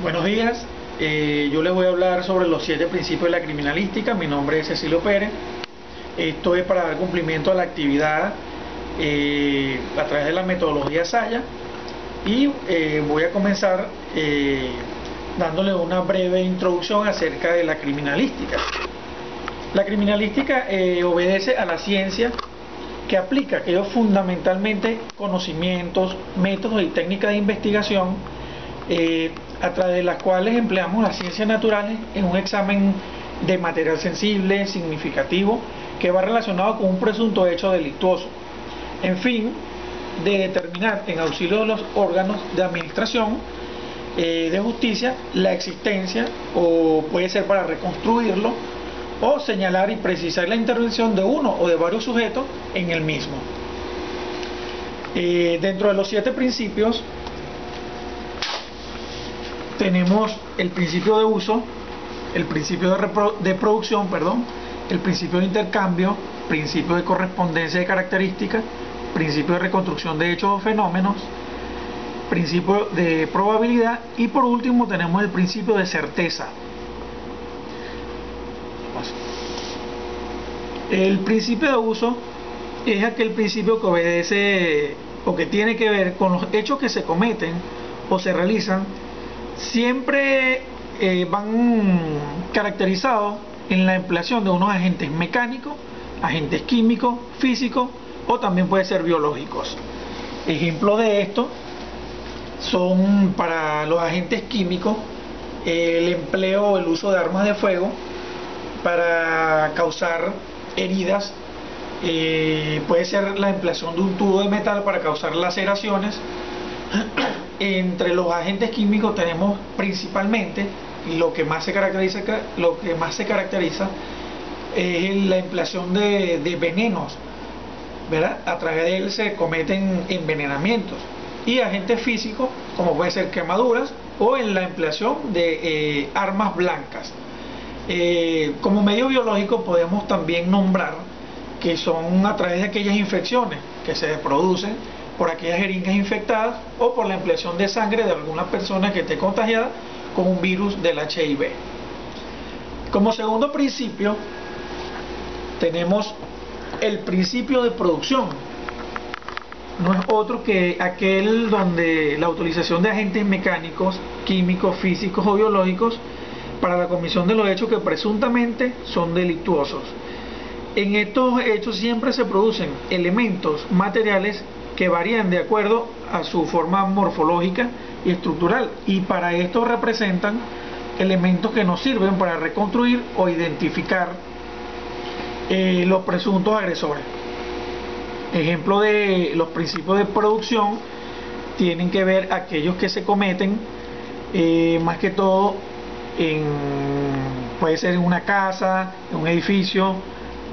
Buenos días, yo les voy a hablar sobre los 7 principios de la criminalística. Mi nombre es Cecilio Pérez. Esto es para dar cumplimiento a la actividad a través de la metodología Saya y voy a comenzar dándole una breve introducción acerca de la criminalística. La criminalística obedece a la ciencia que aplica aquellos fundamentalmente conocimientos, métodos y técnicas de investigación a través de las cuales empleamos las ciencias naturales en un examen de material sensible, significativo, que va relacionado con un presunto hecho delictuoso, en fin, de determinar en auxilio de los órganos de administración de justicia la existencia, o puede ser para reconstruirlo, o señalar y precisar la intervención de uno o de varios sujetos en el mismo. Dentro de los 7 principios tenemos el principio de uso, el principio de producción, el principio de intercambio, principio de correspondencia de características, principio de reconstrucción de hechos o fenómenos, principio de probabilidad y por último tenemos el principio de certeza. El principio de uso es aquel principio que obedece o que tiene que ver con los hechos que se cometen o se realizan. Siempre van caracterizados en la empleación de unos agentes mecánicos, agentes químicos, físicos o también puede ser biológicos. Ejemplos de esto son para los agentes químicos el empleo o el uso de armas de fuego para causar heridas, puede ser la empleación de un tubo de metal para causar laceraciones. Entre los agentes químicos tenemos principalmente, y lo que más se caracteriza es la empleación de venenos, ¿verdad? A través de él se cometen envenenamientos. Y agentes físicos como pueden ser quemaduras o en la empleación de armas blancas. Como medio biológico podemos también nombrar que son a través de aquellas infecciones que se producen por aquellas jeringas infectadas o por la empleación de sangre de alguna persona que esté contagiada con un virus del HIV. Como segundo principio tenemos el principio de producción. No es otro que aquel donde la utilización de agentes mecánicos, químicos, físicos o biológicos para la comisión de los hechos que presuntamente son delictuosos. En estos hechos siempre se producen elementos materiales que varían de acuerdo a su forma morfológica y estructural, y para esto representan elementos que nos sirven para reconstruir o identificar los presuntos agresores. Ejemplo de los principios de producción tienen que ver aquellos que se cometen más que todo puede ser en una casa, en un edificio,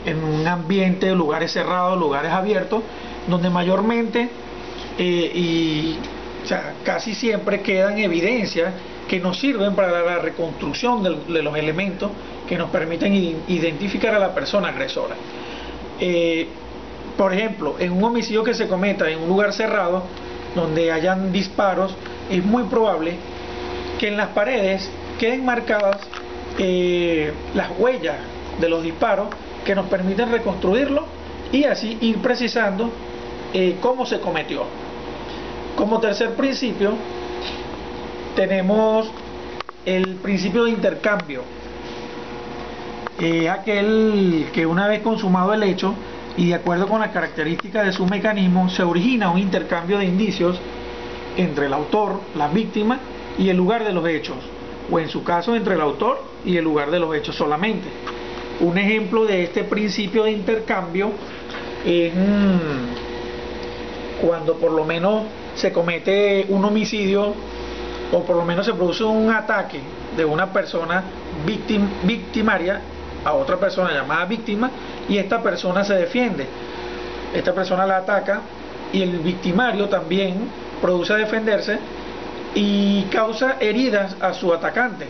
en un ambiente, lugares cerrados, lugares abiertos, donde mayormente casi siempre quedan evidencias que nos sirven para la reconstrucción de los elementos que nos permiten identificar a la persona agresora. Por ejemplo, en un homicidio que se cometa en un lugar cerrado, donde hayan disparos, es muy probable que en las paredes queden marcadas las huellas de los disparos que nos permiten reconstruirlo y así ir precisando cómo se cometió. Como tercer principio tenemos el principio de intercambio, aquel que una vez consumado el hecho y de acuerdo con las características de su mecanismo se origina un intercambio de indicios entre el autor, la víctima y el lugar de los hechos, o en su caso entre el autor y el lugar de los hechos solamente. Un ejemplo de este principio de intercambio es cuando por lo menos se comete un homicidio o por lo menos se produce un ataque de una persona victimaria a otra persona llamada víctima y esta persona se defiende. Esta persona la ataca y el victimario también produce defenderse y causa heridas a su atacante.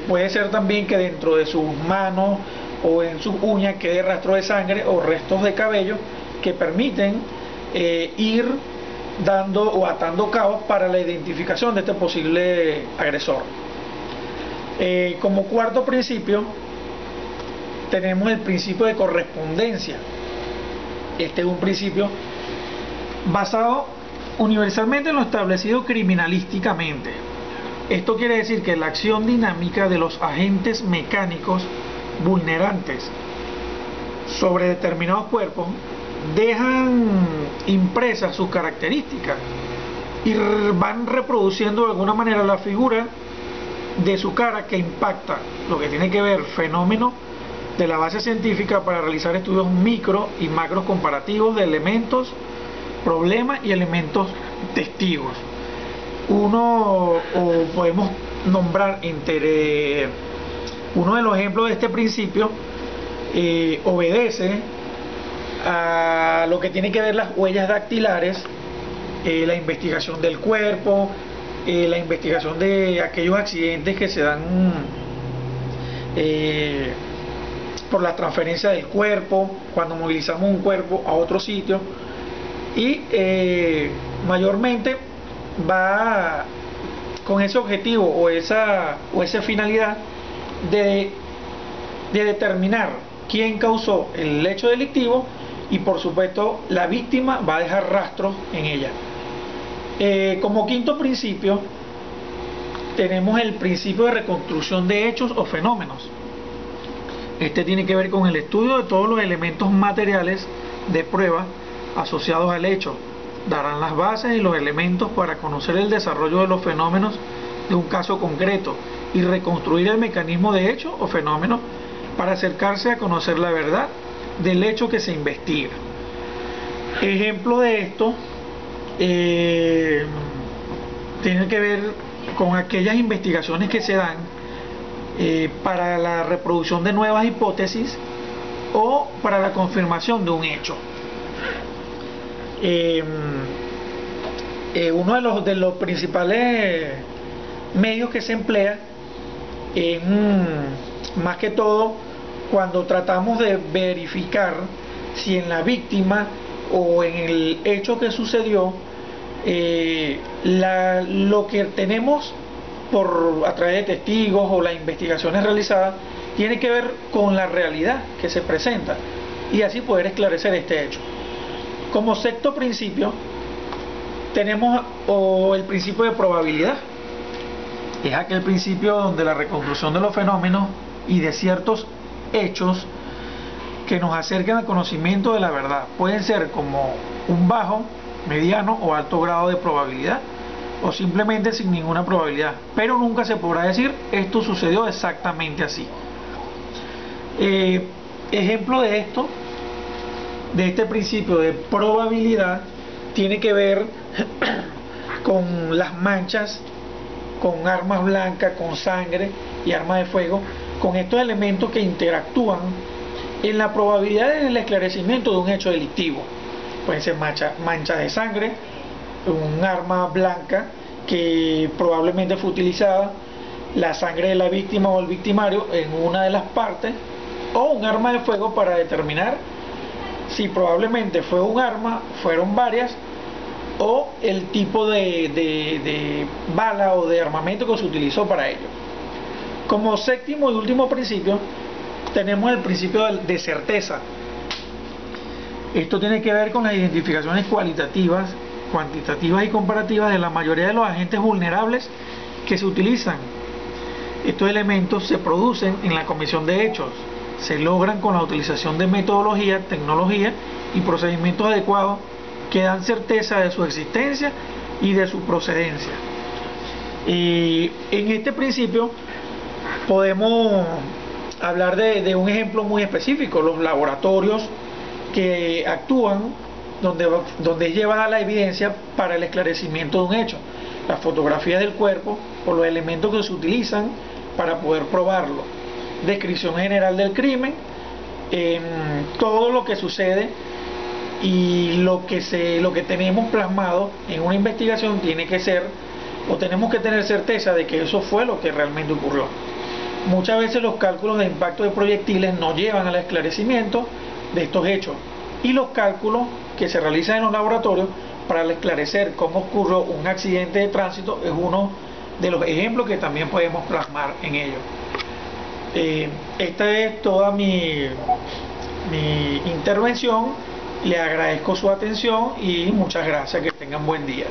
Puede ser también que dentro de sus manos o en sus uñas quede rastro de sangre o restos de cabello que permiten ir dando o atando cabos para la identificación de este posible agresor. Como cuarto principio, tenemos el principio de correspondencia. Este es un principio basado universalmente en lo establecido criminalísticamente. Esto quiere decir que la acción dinámica de los agentes mecánicos vulnerantes sobre determinados cuerpos dejan impresas sus características y van reproduciendo de alguna manera la figura de su cara, que impacta lo que tiene que ver fenómenos de la base científica para realizar estudios micro y macros comparativos de elementos, problemas y elementos testigos. O podemos nombrar uno de los ejemplos de este principio. Obedece a lo que tiene que ver las huellas dactilares, la investigación del cuerpo, la investigación de aquellos accidentes que se dan por la transferencia del cuerpo, cuando movilizamos un cuerpo a otro sitio, y mayormente va con ese objetivo o esa finalidad de determinar quién causó el hecho delictivo, y por supuesto la víctima va a dejar rastros en ella. Como quinto principio tenemos el principio de reconstrucción de hechos o fenómenos. Este tiene que ver con el estudio de todos los elementos materiales de prueba asociados al hecho. Darán las bases y los elementos para conocer el desarrollo de los fenómenos de un caso concreto y reconstruir el mecanismo de hecho o fenómeno para acercarse a conocer la verdad del hecho que se investiga. Ejemplo de esto tiene que ver con aquellas investigaciones que se dan para la reproducción de nuevas hipótesis o para la confirmación de un hecho. Uno de los principales medios que se emplea más que todo cuando tratamos de verificar si en la víctima o en el hecho que sucedió lo que tenemos a través de testigos o las investigaciones realizadas tiene que ver con la realidad que se presenta, y así poder esclarecer este hecho. Como sexto principio tenemos el principio de probabilidad. Es aquel principio donde la reconstrucción de los fenómenos y de ciertos hechos que nos acercan al conocimiento de la verdad pueden ser como un bajo, mediano o alto grado de probabilidad, o simplemente sin ninguna probabilidad, pero nunca se podrá decir esto sucedió exactamente así. Ejemplo de esto, de este principio de probabilidad, tiene que ver con las manchas, con armas blancas, con sangre y armas de fuego, con estos elementos que interactúan en la probabilidad del esclarecimiento de un hecho delictivo. Pueden ser manchas de sangre, un arma blanca que probablemente fue utilizada, la sangre de la víctima o el victimario en una de las partes, o un arma de fuego para determinar si probablemente fue un arma, fueron varias, o el tipo de bala o de armamento que se utilizó para ello. Como séptimo y último principio tenemos el principio de certeza. Esto tiene que ver con las identificaciones cualitativas, cuantitativas y comparativas de la mayoría de los agentes vulnerables que se utilizan. Estos elementos se producen en la comisión de hechos, se logran con la utilización de metodología, tecnología y procedimientos adecuados que dan certeza de su existencia y de su procedencia. Y en este principio podemos hablar de un ejemplo muy específico: los laboratorios que actúan donde llevan a la evidencia para el esclarecimiento de un hecho, las fotografías del cuerpo o los elementos que se utilizan para poder probarlo, descripción general del crimen, todo lo que sucede y lo que tenemos plasmado en una investigación tiene que ser, o tenemos que tener certeza de que eso fue lo que realmente ocurrió. Muchas veces los cálculos de impacto de proyectiles no llevan al esclarecimiento de estos hechos, y los cálculos que se realizan en los laboratorios para esclarecer cómo ocurrió un accidente de tránsito es uno de los ejemplos que también podemos plasmar en ello. Esta es toda mi intervención. Le agradezco su atención y muchas gracias. Que tengan buen día.